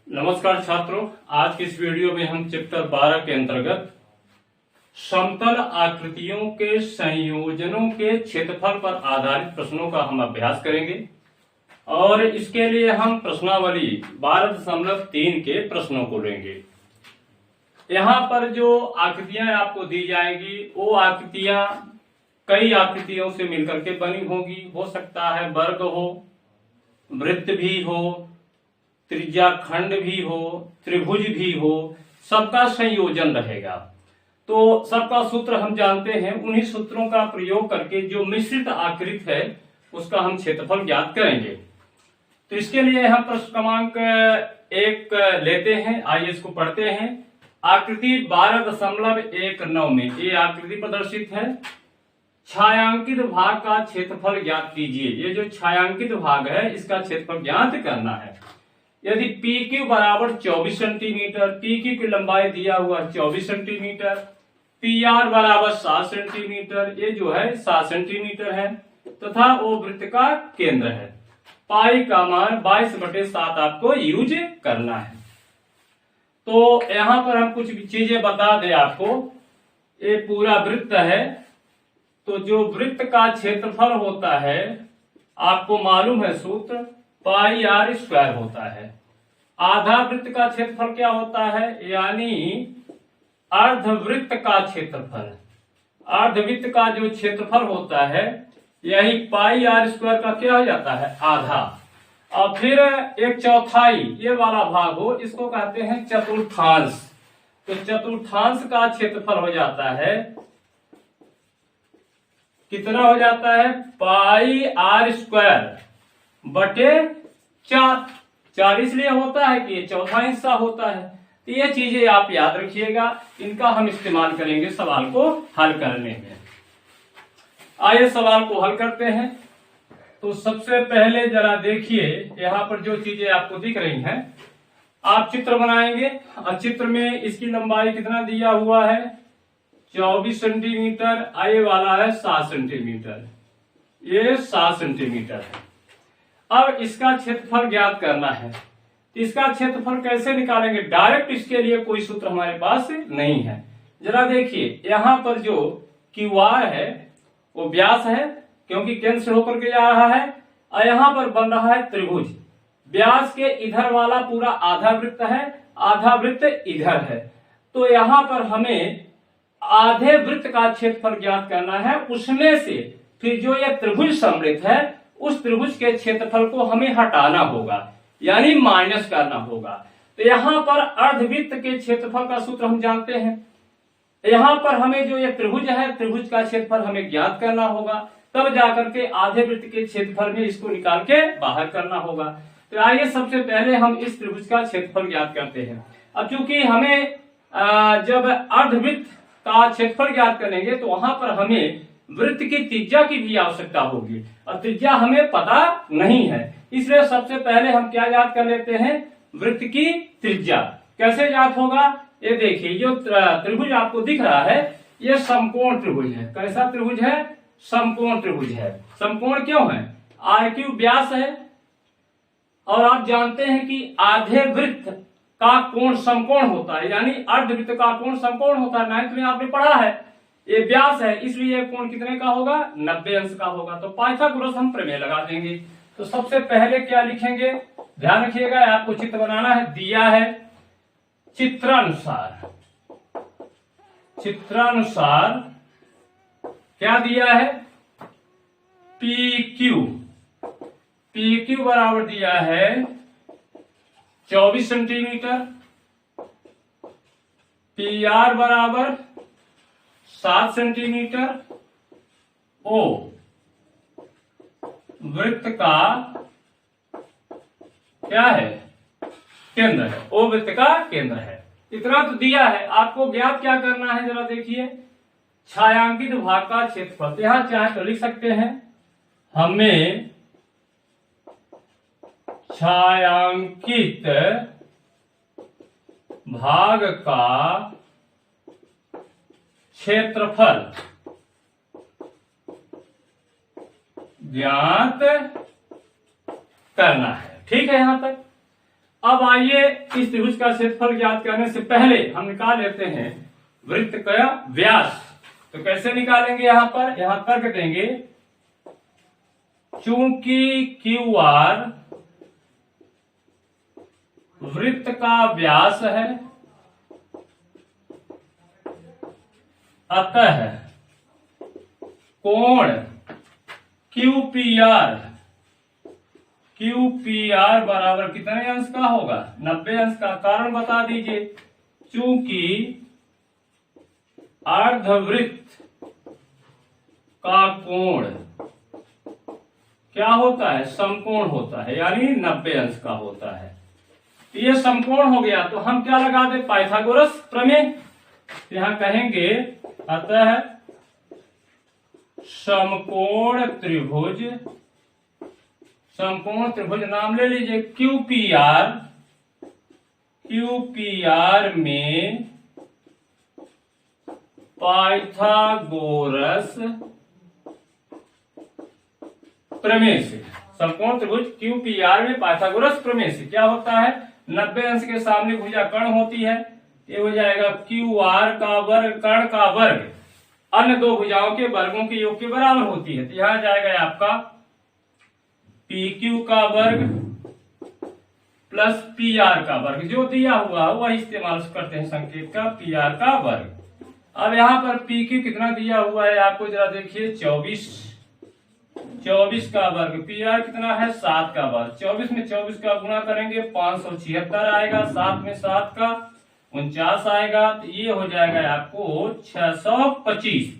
नमस्कार छात्रों, आज की इस वीडियो में हम चैप्टर 12 के अंतर्गत समतल आकृतियों के संयोजनों के क्षेत्रफल पर आधारित प्रश्नों का हम अभ्यास करेंगे और इसके लिए हम प्रश्नावली 12.3 के प्रश्नों को लेंगे। यहाँ पर जो आकृतियां आपको दी जाएगी वो आकृतियां कई आकृतियों से मिलकर के बनी होगी। हो सकता है वर्ग हो, वृत्त भी हो, त्रिज्या खंड भी हो, त्रिभुज भी हो, सबका संयोजन रहेगा। तो सबका सूत्र हम जानते हैं, उन्हीं सूत्रों का प्रयोग करके जो मिश्रित आकृति है उसका हम क्षेत्रफल ज्ञात करेंगे। तो इसके लिए हम प्रश्न क्रमांक 1 लेते हैं। आइए इसको पढ़ते हैं। आकृति 12.19 में ये आकृति प्रदर्शित है। छायांकित भाग का क्षेत्रफल ज्ञात कीजिए। ये जो छायांकित भाग है इसका क्षेत्रफल ज्ञात करना है। यदि PQ बराबर 24 सेंटीमीटर, PQ की लंबाई दिया हुआ 24 सेंटीमीटर, PR बराबर 7 सेंटीमीटर, ये जो है 7 सेंटीमीटर है तथा वो वृत्त का केंद्र है। पाई का मान 22/7 आपको यूज करना है। तो यहां पर हम कुछ चीजें बता दें आपको। ये पूरा वृत्त है, तो जो वृत्त का क्षेत्रफल होता है आपको मालूम है सूत्र पाई r स्क्वायर होता है। आधा वृत्त का क्षेत्रफल क्या होता है, यानी अर्धवृत्त का क्षेत्रफल। अर्धवृत्त का जो क्षेत्रफल होता है यही पाई r स्क्वायर का क्या हो जाता है, आधा। और फिर एक चौथाई ये वाला भाग हो, इसको कहते हैं चतुर्थांश। तो चतुर्थांश का क्षेत्रफल हो जाता है, कितना हो जाता है, पाई r स्क्वायर बटे 4 इसलिए होता है कि ये चौथा हिस्सा होता है। तो ये चीजें आप याद रखिएगा, इनका हम इस्तेमाल करेंगे सवाल को हल करने में। आइए सवाल को हल करते हैं। तो सबसे पहले जरा देखिए, यहाँ पर जो चीजें आपको दिख रही हैं, आप चित्र बनाएंगे और चित्र में इसकी लंबाई कितना दिया हुआ है, 24 सेंटीमीटर, आए वाला है 7 सेंटीमीटर, ये 7 सेंटीमीटर है। अब इसका क्षेत्रफल ज्ञात करना है। इसका क्षेत्रफल कैसे निकालेंगे, डायरेक्ट इसके लिए कोई सूत्र हमारे पास नहीं है। जरा देखिए, यहाँ पर जो QR है वो व्यास है, क्योंकि केंद्र से होकर के जा रहा है, और यहाँ पर बन रहा है त्रिभुज। व्यास के इधर वाला पूरा आधा वृत्त है, आधा वृत्त इधर है। तो यहाँ पर हमें आधे वृत्त का क्षेत्रफल ज्ञात करना है। उसमें से फिर जो ये त्रिभुज सम्मिलित है उस त्रिभुज के क्षेत्रफल को हमें हटाना होगा, यानी माइनस करना होगा। तो यहाँ पर अर्धवृत्त के क्षेत्रफल का सूत्र हम जानते हैं। यहाँ पर हमें जो ये त्रिभुज है, त्रिभुज का क्षेत्रफल हमें ज्ञात करना होगा, तब जाकर के आधे वृत्त के क्षेत्रफल में इसको निकाल के बाहर करना होगा। तो आइए सबसे पहले हम इस त्रिभुज का क्षेत्रफल ज्ञात करते हैं। अब चूंकि हमें जब अर्धवृत्त का क्षेत्रफल ज्ञात करेंगे तो वहां पर हमें वृत्त की त्रिज्या की भी आवश्यकता होगी, और त्रिज्या हमें पता नहीं है। इसलिए सबसे पहले हम क्या ज्ञात कर लेते हैं, वृत्त की त्रिज्या। कैसे ज्ञात होगा, ये देखिए, जो त्रिभुज आपको दिख रहा है ये समकोण त्रिभुज है। कैसा त्रिभुज है, समकोण त्रिभुज है। समकोण क्यों है, RQ व्यास है, और आप जानते हैं कि आधे वृत्त का कोण समकोण होता है, यानी अर्धवृत्त का कोण समकोण होता है। 9th में आपने पढ़ा है। ये व्यास है, इसलिए कोण कितने का होगा, 90 अंश का होगा। तो पाइथागोरस हम प्रमेय लगा देंगे। तो सबसे पहले क्या लिखेंगे, ध्यान रखिएगा, आपको चित्र बनाना है। दिया है चित्रानुसार क्या दिया है, PQ बराबर दिया है 24 सेंटीमीटर, PR बराबर 7 सेंटीमीटर, O वृत्त का क्या है, केंद्र है। O वृत्त का केंद्र है। इतना तो दिया है, आपको ज्ञात क्या करना है, जरा देखिए, छायांकित भाग का क्षेत्रफल। यहां चाहे तो लिख सकते हैं, हमें छायांकित भाग का क्षेत्रफल ज्ञात करना है। ठीक है, यहां तक। अब आइए इस त्रिभुज का क्षेत्रफल ज्ञात करने से पहले हम निकाल लेते हैं वृत्त का व्यास। तो कैसे निकालेंगे? यहां तर्क देंगे, चूंकि क्यू आर वृत्त का व्यास है, अतः कोण QPR बराबर कितने अंश का होगा? 90 अंश का। कारण बता दीजिए। चूंकि अर्धवृत्त का कोण क्या होता है? समकोण होता है, यानी 90 अंश का होता है। तो ये समकोण हो गया, तो हम क्या लगा दे? पाइथागोरस प्रमेय। यहां कहेंगे अतः समकोण त्रिभुज नाम ले लीजिए QPR में पाइथागोरस प्रमेय से, समकोण त्रिभुज QPR में पाइथागोरस प्रमेय से क्या होता है? 90 अंश के सामने भुजा कर्ण होती है, ये हो जाएगा QR का वर्ग कर्ण का वर्ग अन्य दो भुजाओं के वर्गों के योग के बराबर होती है। तो यहां जाएगा आपका PQ का वर्ग प्लस PR का वर्ग, जो दिया हुआ वह इस्तेमाल करते हैं संकेत का, PR का वर्ग। अब यहाँ पर PQ कितना दिया हुआ है आपको जरा देखिए, 24 का वर्ग, PR कितना है? 7 का वर्ग। 24 में 24 का गुणा करेंगे 576 आएगा, 7 में 7 का 49 आएगा, तो ये हो जाएगा आपको 625।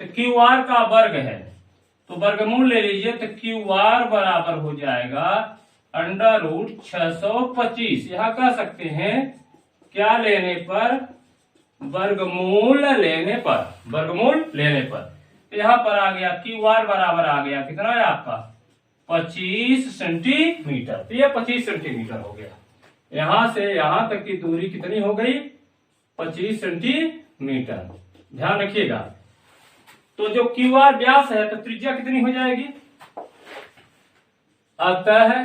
तो QR का वर्ग है तो वर्गमूल ले लीजिए, तो QR बराबर हो जाएगा √625। यहां कह सकते हैं क्या लेने पर? वर्गमूल लेने पर। तो यहां पर आ गया QR बराबर आ गया कितना है आपका? 25 सेंटीमीटर। तो ये 25 सेंटीमीटर हो गया। यहां से यहां तक की दूरी कितनी हो गई? 25 सेंटीमीटर। ध्यान रखिएगा। तो जो QR व्यास है तो त्रिज्या कितनी हो जाएगी? अतः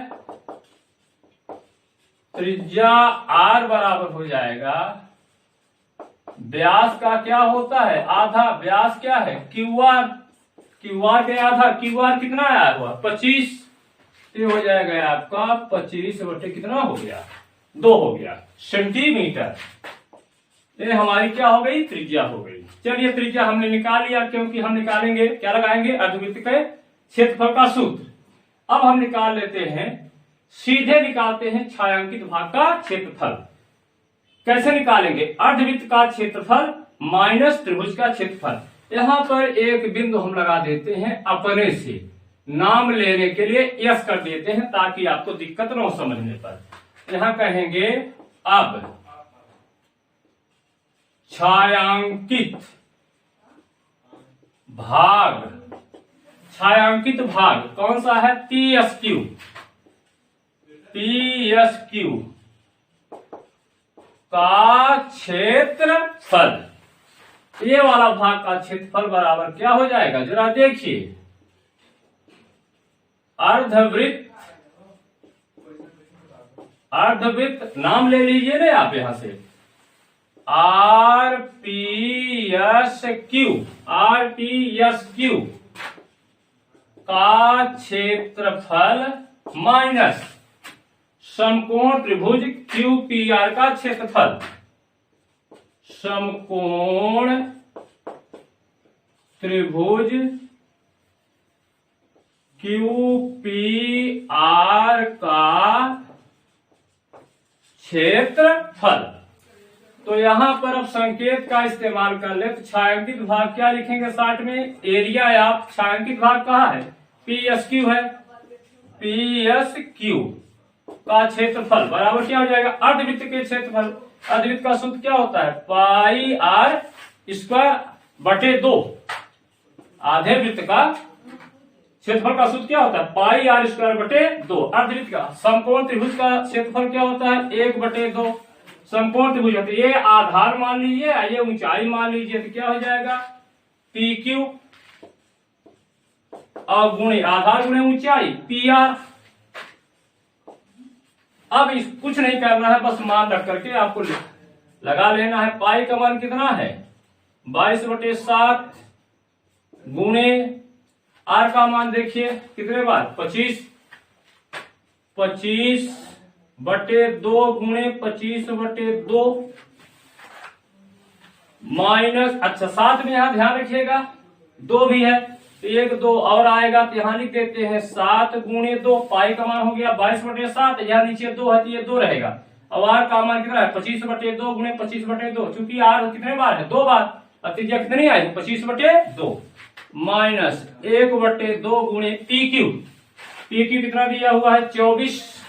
त्रिज्या R बराबर हो जाएगा, व्यास का क्या होता है? आधा। व्यास क्या है? QR के आधा। QR कितना आया हुआ? 25। ये हो जाएगा आपका 25 बटे कितना हो गया? 2 हो गया सेंटीमीटर। ये हमारी क्या हो गई? त्रिज्या हो गई। चलिए त्रिज्या हमने निकाल लिया, क्योंकि हम निकालेंगे क्या लगाएंगे? अर्धवृत्त के क्षेत्रफल का सूत्र। अब हम निकाल लेते हैं, सीधे निकालते हैं छायांकित भाग का क्षेत्रफल। कैसे निकालेंगे? अर्धवृत्त का क्षेत्रफल माइनस त्रिभुज का क्षेत्रफल। यहां पर एक बिंदु हम लगा देते हैं अपने से, नाम लेने के लिए यस कर देते हैं ताकि आपको दिक्कत न हो समझने पर। यहां कहेंगे अब छायांकित भाग कौन सा है? PSQ का क्षेत्रफल। ये वाला भाग का क्षेत्रफल बराबर क्या हो जाएगा? जरा देखिए, अर्धवृत्त नाम ले लीजिए ना आप यहां से, RPSQ का क्षेत्रफल माइनस समकोण त्रिभुज QPR का क्षेत्रफल। समकोण त्रिभुज QPR का क्षेत्रफल। तो यहां पर अब संकेत का इस्तेमाल कर ले, तो छायांकित भाग क्या लिखेंगे? 60 में एरिया आप छायांकित भाग कहाँ है? PSQ है। PSQ का क्षेत्रफल बराबर क्या हो जाएगा? अर्धवृत्त के क्षेत्रफल। अर्धवृत्त का सूत्र क्या होता है? पाई R स्क्वायर बटे 2। आधे वृत्त का क्षेत्रफल का सूत्र क्या होता है? पाई R स्क्वायर बटे 2। अर्धवृत्त का समकोण त्रिभुज का क्षेत्रफल क्या होता है? 1 बटे 2। समकोण त्रिभुज है तो ये आधार मान लीजिए, ये ऊंचाई मान लीजिए, तो क्या हो जाएगा? PQ और गुणे आधार गुणे ऊंचाई PR। अब कुछ नहीं करना है, बस मान रख करके आपको लगा लेना है। पाई का मान कितना है 22/7 गुणे आर का मान देखिए कितने बार 25/2 गुणे 25/2 माइनस, अच्छा साथ में यहां ध्यान रखिएगा 2 भी है तो 1 2 और आएगा तो यहां लिख देते हैं 7 गुणे 2। पाई का मान हो गया 22/7, यहाँ नीचे 2 है तो ये 2 रहेगा। अब आर का मान कितना है 25/2 गुणे 25/2, चूंकि आर कितने बार है 2 बार, त्रिज्या कितनी आई 25/2 माइनस 1/2 गुणे पी क्यू कितना दिया हुआ है 24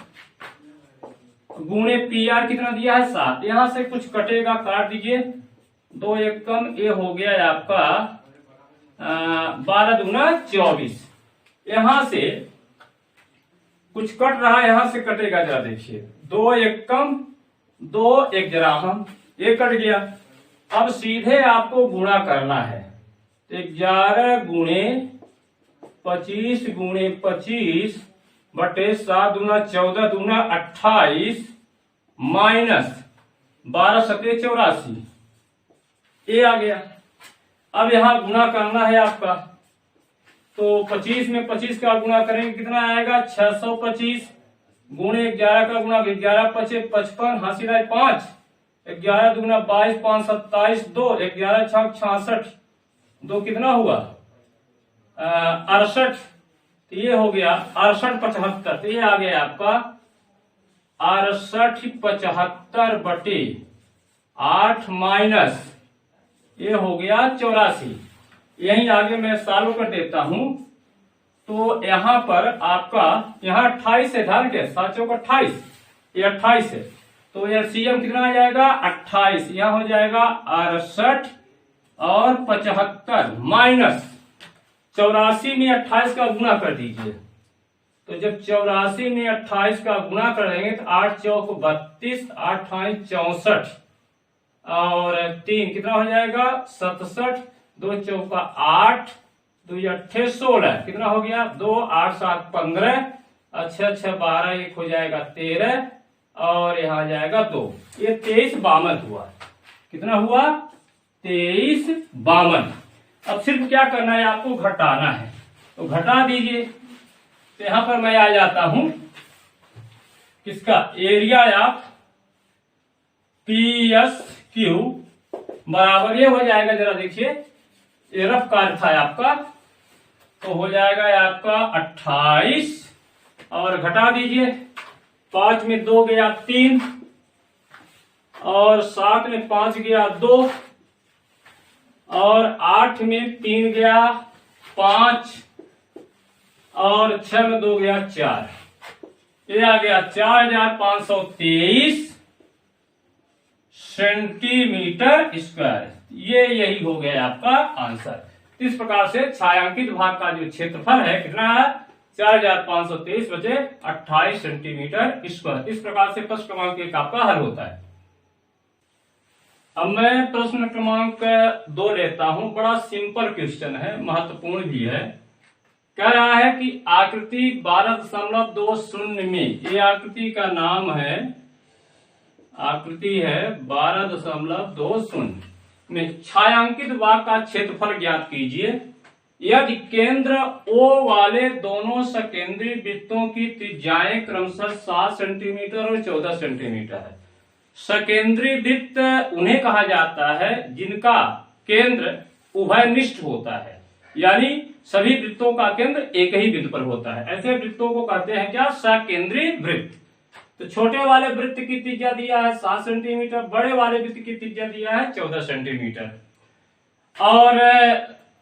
गुणे पी आर कितना दिया है 7। यहां से कुछ कटेगा, काट दीजिए, 2 1 कम, ये हो गया आपका 12 दूना 24। यहां से कुछ कट रहा है, यहां से कटेगा, जरा देखिए 2 1 कम 2 1 जरा हम, ये कट गया। अब सीधे आपको गुणा करना है, 11 गुणे 25 गुणे 25/7 दूना 14 दूना 28 माइनस 12 7 84, ये आ गया। अब यहां गुणा करना है आपका, तो 25 में 25 का गुणा करेंगे कितना आएगा 625 गुणे 11 का गुणा 11 5 55 हासिल है 5, 11 दूना 22 5 27 2, 11 6 66 2 कितना हुआ 68, तो ये हो गया 68 75, तो ये आ गया आपका 68 75/8 माइनस ये हो गया 84। यही आगे मैं सॉल्व कर देता हूं, तो यहां पर आपका यहाँ 28 है, ध्यान के 7 चौक 28, ये 28 है, तो एलसीएम कितना आ जाएगा 28, यहां हो जाएगा 68 और 75 माइनस 84 में 28 का गुणा कर दीजिए। तो जब 84 में 28 का गुणा करेंगे तो 8 चौक 32 8 64 और 3 कितना हो जाएगा 67, 2 चौका 8 2 8 16, कितना हो गया 2 8 7 15, 6 6 12, 1 हो जाएगा 13 और यहाँ जाएगा 2, ये 23 52 हुआ। कितना हुआ 23 52। अब सिर्फ क्या करना है आपको घटाना है, तो घटा दीजिए। तो यहां पर मैं आ जाता हूं किसका area of P S Q बराबर ये हो जाएगा, जरा देखिए ये रफ कार्य था आपका, तो हो जाएगा आपका 28 और घटा दीजिए, 5 में 2 गया 3 और 7 में 5 गया 2 और 8 में 3 गया 5 और 6 में 2 गया 4, ये आ गया 4523 सेंटीमीटर स्क्वायर। ये यही हो गया आपका आंसर। इस प्रकार से छायांकित भाग का जो क्षेत्रफल है कितना है 4523/28 सेंटीमीटर स्क्वायर। इस प्रकार से प्रश्न क्रमांक 1 आपका हल होता है। अब मैं प्रश्न क्रमांक 2 लेता हूं, बड़ा सिंपल क्वेश्चन है, महत्वपूर्ण भी है। कह रहा है कि आकृति 12.20 में, ये आकृति का नाम है, आकृति है 12.20 में छायांकित भाग का क्षेत्रफल ज्ञात कीजिए यदि केंद्र O वाले दोनों सकेंद्रीय वृत्तों की त्रिज्याएं क्रमशः 7 सेंटीमीटर और 14 सेंटीमीटर है। सकेंद्रीय वृत्त उन्हें कहा जाता है जिनका केंद्र उभयनिष्ठ होता है, यानी सभी वृत्तों का केंद्र एक ही बिंदु पर होता है। ऐसे वृत्तों को कहते हैं क्या सकेंद्रीय वृत्त। तो छोटे वाले वृत्त की त्रिज्या दिया है 7 सेंटीमीटर, बड़े वाले वृत्त की त्रिज्या दिया है 14 सेंटीमीटर और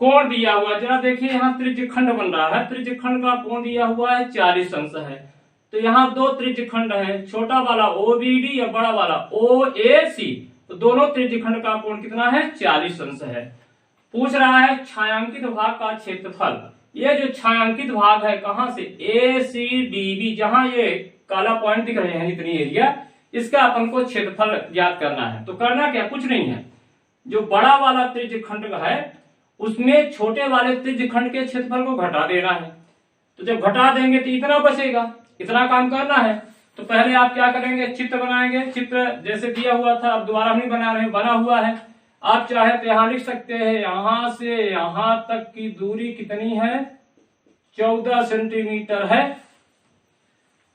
कोण दिया हुआ, जरा देखिए यहाँ त्रिज्यखंड बन रहा है, त्रिज्यखंड का कोण दिया हुआ है 40 अंश है। तो यहाँ 2 त्रिज्यखंड है, छोटा वाला OBD या बड़ा वाला OAC, तो दोनों त्रिज्यखंड का कोण कितना है 40 अंश है। पूछ रहा है छायांकित भाग का क्षेत्रफल। ये जो छायांकित भाग है कहां से ACDB, जहां ये काला पॉइंट दिख रहे हैं इतनी एरिया, इसका अपन को क्षेत्रफल ज्ञात करना है। तो करना क्या, कुछ नहीं है, जो बड़ा वाला त्रिज्यखंड है उसमें छोटे वाले त्रिज्यखंड के क्षेत्रफल को घटा देना है। तो जब घटा देंगे तो इतना बचेगा, इतना काम करना है। तो पहले आप क्या करेंगे, चित्र बनाएंगे। चित्र जैसे दिया हुआ था, अब दोबारा नहीं बना रहे, बना हुआ है। आप चाहे तो यहां लिख सकते हैं, यहां से यहां तक की दूरी कितनी है, 14 सेंटीमीटर है।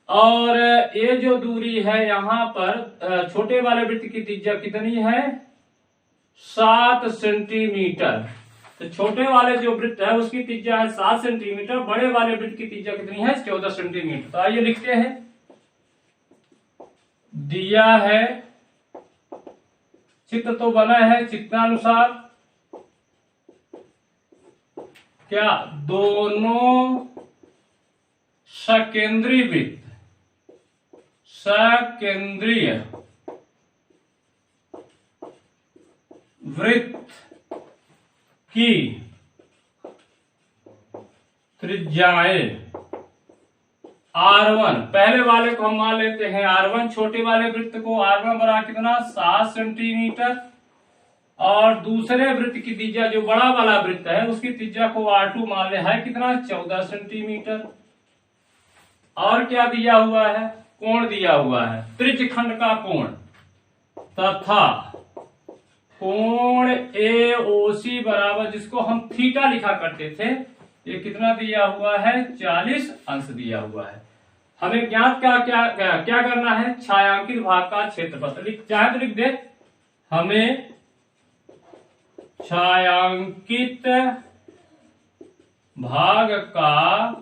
और ये जो दूरी है यहाँ पर छोटे वाले वृत्त की त्रिज्या कितनी है, 7 सेंटीमीटर। तो छोटे वाले जो वृत्त है उसकी त्रिज्या है 7 सेंटीमीटर, बड़े वाले वृत्त की त्रिज्या कितनी है, 14 सेंटीमीटर। तो आइए लिखते हैं, दिया है, चित्र तो बना है, चित्रानुसार क्या, दोनों सकेंद्रीय वृत्त, सकेंद्रीय वृत्त की त्रिज्याएं R1, पहले वाले को हम मान लेते हैं R1, छोटे वाले वृत्त को R1 बराबर कितना, 7 सेंटीमीटर। और दूसरे वृत्त की त्रिज्या, जो बड़ा वाला वृत्त है उसकी त्रिज्या को R2 मान ले है कितना, 14 सेंटीमीटर। और क्या दिया हुआ है, कोण दिया हुआ है, त्रिज्यखंड का कोण तथा कोण AOC बराबर, जिसको हम थीटा लिखा करते थे, ये कितना दिया हुआ है, 40 अंश दिया हुआ है। हमें ज्ञात क्या करना है, छायांकित भाग का क्षेत्रफल। चाहे तो लिख दे, हमें छायांकित भाग का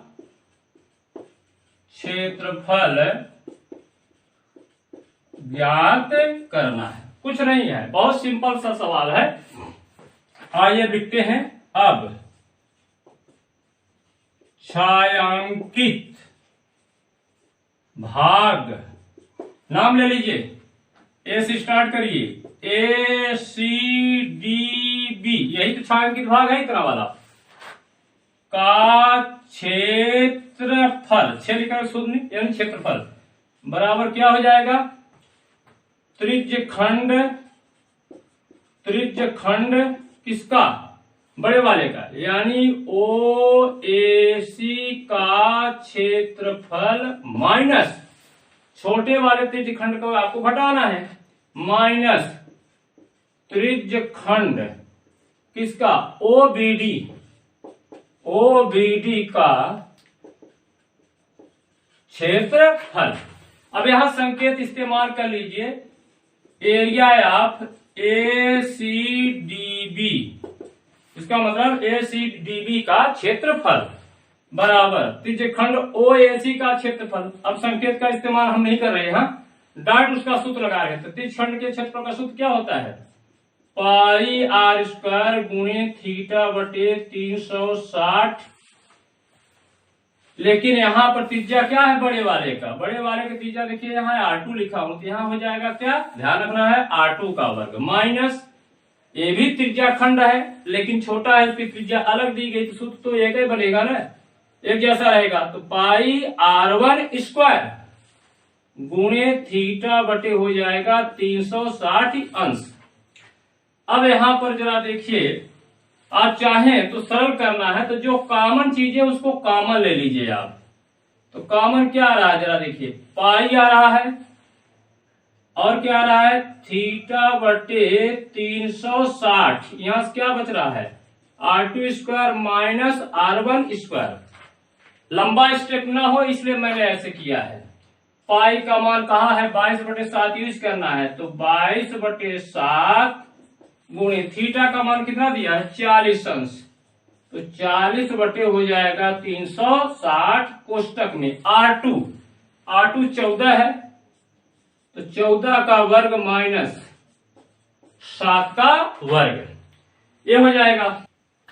क्षेत्रफल ज्ञात करना है। कुछ नहीं है, बहुत सिंपल सा सवाल है। आइए लिखते हैं अब, छायांकित भाग, नाम ले लीजिए, ए से स्टार्ट करिए, ACDB, यही तो छायांकित भाग है, इतना वाला का क्षेत्रफल, लिखा शुद्ध नहीं, यानी क्षेत्रफल बराबर क्या हो जाएगा, त्रिज्यखंड किसका, बड़े वाले का, यानी OAC का क्षेत्रफल माइनस छोटे वाले त्रिज्यखंड को आपको घटाना है, माइनस त्रिज्यखंड किसका, OBD का क्षेत्रफल। अब यहां संकेत इस्तेमाल कर लीजिए, एरिया ऑफ ACDB, इसका मतलब ACDB का क्षेत्रफल बराबर त्रिज्यखंड OAC का क्षेत्रफल। अब संकेत का इस्तेमाल हम नहीं कर रहे हैं, डायरेक्ट उसका सूत्र लगा रहे हैं। तो त्रिज्यखंड के क्षेत्रफल का सूत्र क्या होता है, पाई R² गुणे थीटा बटे 360। लेकिन यहाँ पर त्रिज्या क्या है बड़े वाले का, बड़े वाले का त्रिज्या देखिए यहाँ R2 लिखा हो, तो यहाँ हो जाएगा क्या, ध्यान रखना है, R2 का वर्ग माइनस, ये भी त्रिज्याखंड है लेकिन छोटा है, उसकी त्रिज्या अलग दी गई, तो सूत्र तो एक ही बनेगा ना, एक जैसा रहेगा। तो पाई R1² गुणे थीटा बटे हो जाएगा 360 अंश। अब यहां पर जरा देखिए, आप चाहें तो सरल करना है तो जो कॉमन चीज है उसको कॉमन ले लीजिए आप। तो कॉमन क्या आ रहा है, जरा देखिए, पाई आ रहा है और क्या आ रहा है, थीटा बटे 360। यहां से क्या बच रहा है, R2² माइनस R1²। लंबा स्टेप ना हो इसलिए मैंने ऐसे किया है। पाई का मान कहाँ है, 22/7 यूज करना है, तो 22/7 गुणे थीटा का मान कितना दिया है, 40 अंश, तो 40 बटे हो जाएगा 360 कोष्टक में R2 14 है, तो 14 का वर्ग माइनस 7 का वर्ग, ये हो जाएगा।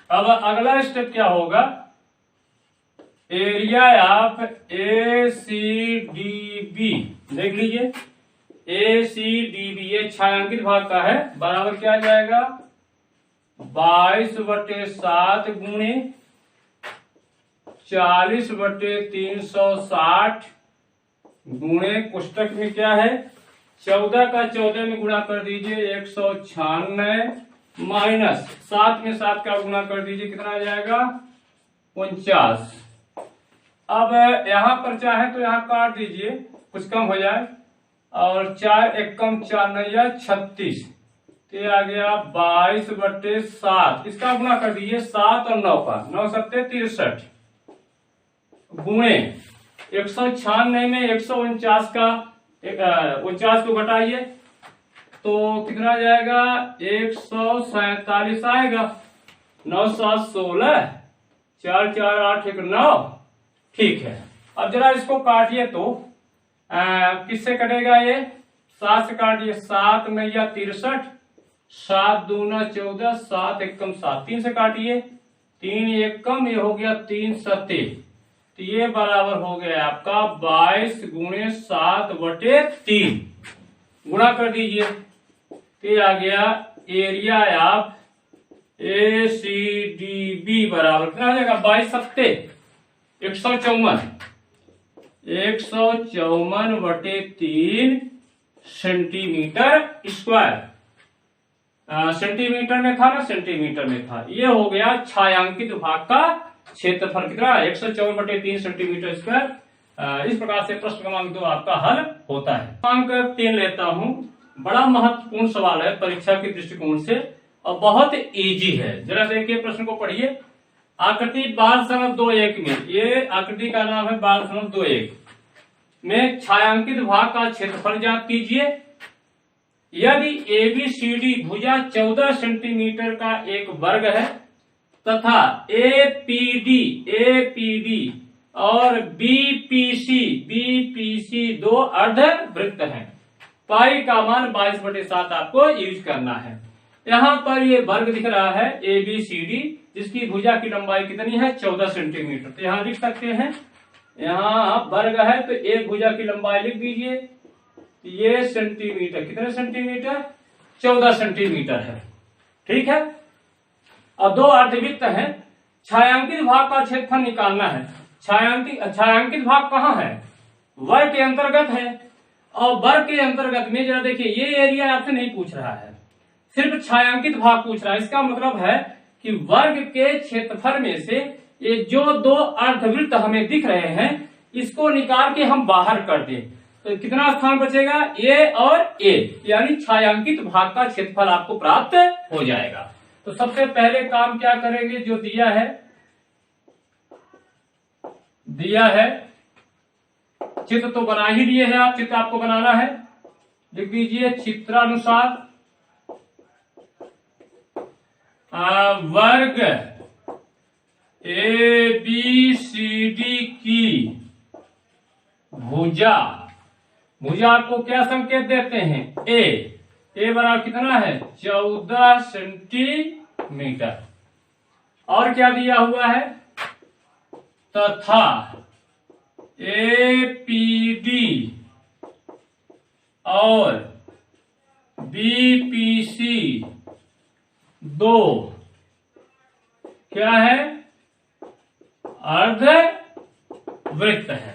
अब अगला स्टेप क्या होगा, एरिया ऑफ ACDB देख लीजिए, ACDB ये छायांकित भाग का है, बराबर क्या आ जाएगा, 22/7 गुणे 40/360 गुणे कोष्टक में क्या है, 14 का 14 में गुणा कर दीजिए 196 माइनस 7 में 7 का गुणा कर दीजिए, कितना आ जाएगा 49। अब यहां पर चाहे तो यहां काट दीजिए, कुछ कम हो जाए, और 4 एक कम 4 9 36, तो ये आ गया 22/7। इसका गुणा कर दीजिए 7 और 9 का, 9 7 63 गुणे 196 में 149 का 49 को घटाइए तो कितना आ जाएगा, 147 आएगा। 9 7 16, 4 4 8 1 9। ठीक है, अब जरा इसको काटिए तो किससे कटेगा, ये 7 से काटिए, 7 9 63, 7 2 14, 7 1 कम 7, 3 से काटिए, 3 1 कम, ये हो गया 3 7, तो ये बराबर हो गया आपका 22 गुणे 7/3। गुणा कर दीजिए तो ये आ गया एरिया ऑफ ACDB बराबर कितना हो जाएगा, 22 सत्ते 154, 154/3 सेंटीमीटर स्क्वायर। सेंटीमीटर में था ना, सेंटीमीटर में था। ये हो गया छायांकित भाग का क्षेत्रफल कितना, 154/3 सेंटीमीटर स्क्वायर। इस प्रकार से प्रश्न क्रमांक 2 आपका हल होता है। क्रमांक 3 लेता हूं, बड़ा महत्वपूर्ण सवाल है परीक्षा के दृष्टिकोण से और बहुत इजी है। जरा देखिए प्रश्न को पढ़िए। आकृति 12.21 में, ये आकृति का नाम है 12.21 में छायांकित भाग का क्षेत्रफल ज्ञात कीजिए। यदि ABCD भुजा 14 सेंटीमीटर का एक वर्ग है तथा APD और BPC 2 अर्धवृत्त हैं, पाई का मान 22/7 आपको यूज करना है। यहाँ पर ये वर्ग दिख रहा है ABCD, जिसकी भुजा की लंबाई कितनी है, 14 सेंटीमीटर। तो यहाँ लिख सकते हैं, यहाँ वर्ग है तो एक भुजा की लंबाई लिख दीजिए, ये सेंटीमीटर, कितने सेंटीमीटर, 14 सेंटीमीटर है। ठीक है, अब 2 अर्धवृत्त हैं, छायांकित भाग का क्षेत्रफल निकालना है। छायांकित भाग कहाँ है, वर्ग के अंतर्गत है, और वर्ग के अंतर्गत में जरा देखिए ये एरिया आपसे नहीं पूछ रहा है, सिर्फ छायांकित भाग पूछ रहा है। इसका मतलब है कि वर्ग के क्षेत्रफल में से ये जो 2 अर्धवृत्त हमें दिख रहे हैं, इसको निकाल के हम बाहर कर दें तो कितना स्थान बचेगा, A और A, यानी छायांकित भाग का क्षेत्रफल आपको प्राप्त हो जाएगा। तो सबसे पहले काम क्या करेंगे, जो दिया है चित्र तो बना ही दिए हैं आप, चित्र आपको बनाना है, लिख दीजिए चित्रानुसार वर्ग ABCD की भुजा आपको क्या संकेत देते हैं, A बराबर कितना है, 14 सेंटीमीटर। और क्या दिया हुआ है, तथा APD और BPC 2 क्या है, अर्धवृत्त है।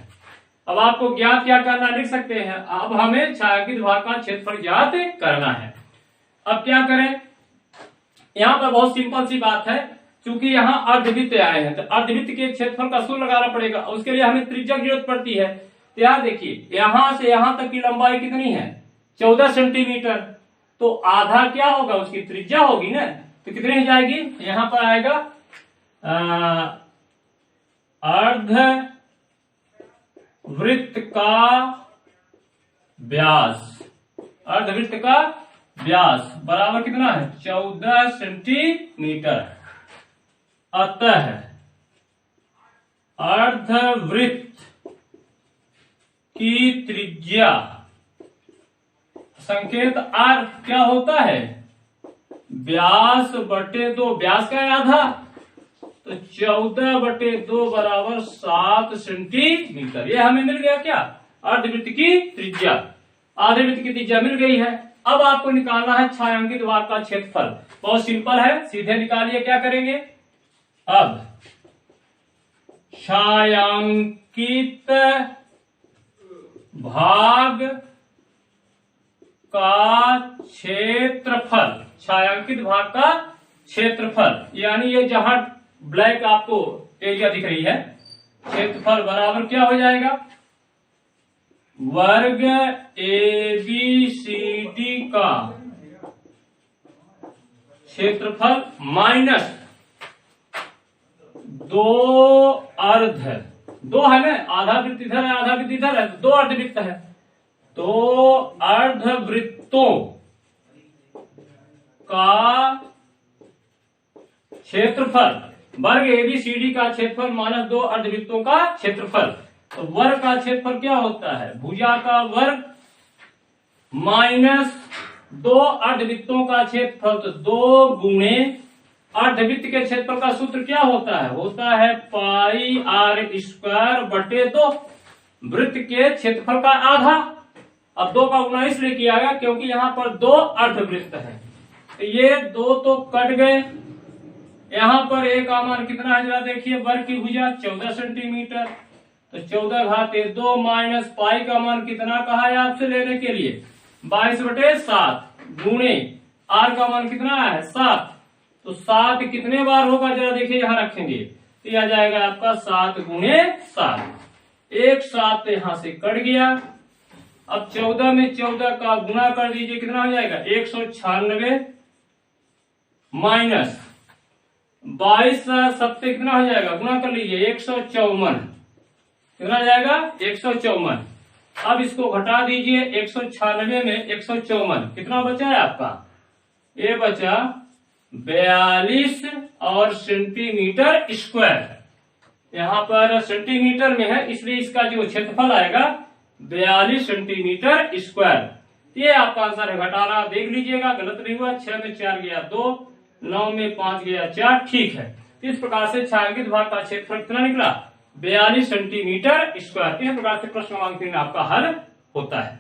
अब आपको ज्ञात क्या करना, लिख सकते हैं, अब हमें छायांकित भाग का क्षेत्रफल ज्ञात करना है। अब क्या करें, यहां पर बहुत सिंपल सी बात है, क्योंकि यहाँ अर्धवृत्त आए हैं तो अर्धवृत्त के क्षेत्रफल का सूत्र लगाना पड़ेगा, उसके लिए हमें त्रिज्या की जरूरत पड़ती है। तो यार देखिए, यहां से यहां तक की लंबाई कितनी है, 14 सेंटीमीटर, तो आधा क्या होगा, उसकी त्रिज्या होगी ना, तो कितनी हो जाएगी, यहां पर आएगा अर्धवृत्त का व्यास, अर्धवृत्त का व्यास बराबर कितना है, 14 सेंटीमीटर। अतः अर्धवृत्त की त्रिज्या, संकेत R क्या होता है, व्यास बटे 2, व्यास का आधा, तो 14/2 बराबर 7 सेंटीमीटर। ये हमें मिल गया क्या, अर्धवृत्त की त्रिज्या, आधेवृत्त की त्रिज्या मिल गई है। अब आपको निकालना है छायांकित भाग का क्षेत्रफल। बहुत सिंपल है, सीधे निकालिए। क्या करेंगे, अब छायांकित भाग का क्षेत्रफल, छायांकित भाग का क्षेत्रफल, यानी ये जहां ब्लैक आपको एरिया दिख रही है, क्षेत्रफल बराबर क्या हो जाएगा, वर्ग ABCD का क्षेत्रफल माइनस 2 अर्ध, 2 है ना, आधा वृत्त इधर है आधा वृत्त इधर है, 2 अर्धवृत्त है, तो अर्धवृत्तों का क्षेत्रफल, वर्ग ABCD का क्षेत्रफल माइनस 2 अर्धवृत्तों का क्षेत्रफल। तो वर्ग का क्षेत्रफल क्या होता है, भुजा का वर्ग माइनस 2 अर्धवृत्तों का क्षेत्रफल, तो 2 गुणे अर्धवृत्त के क्षेत्रफल का सूत्र क्या होता है पाई r² बटे 2, वृत्त के क्षेत्रफल का आधा। अब 2 का गुणा इसलिए किया गया क्योंकि यहाँ पर 2 अर्धवृत्त है, तो ये 2 तो कट गए। यहाँ पर a का मान कितना है जरा देखिए, वर्ग की भुजा 14 सेंटीमीटर, तो 14 घाते 2 माइनस पाई का मान कितना कहा है आपसे लेने के लिए 22/7 गुणे r का मान कितना है 7, तो 7 कितने बार होगा जरा देखिए, यहाँ रखेंगे तो यह आ जाएगा आपका 7 गुणे 7, एक 7 यहां से कट गया। अब 14 में 14 का गुणा कर दीजिए, कितना हो जाएगा 196 माइनस 22 सत्ते कितना हो जाएगा, गुणा कर लीजिए 154, कितना आ जाएगा 154। अब इसको घटा दीजिए, 196 में 154 कितना बचा है आपका, ये बचा 42 और सेंटीमीटर स्क्वायर। यहाँ पर सेंटीमीटर में है इसलिए इसका जो क्षेत्रफल आएगा 42 सेंटीमीटर स्क्वायर। ये आपका आंसर है, घटाना देख लीजिएगा गलत नहीं हुआ, 6 में 4 गया 2, 9 में 5 गया 4, ठीक है। इस प्रकार से छायांकित भाग का क्षेत्रफल कितना निकला 42 सेंटीमीटर स्क्वायर। इस प्रकार से प्रश्न क्रमांक 3 आपका हल होता है।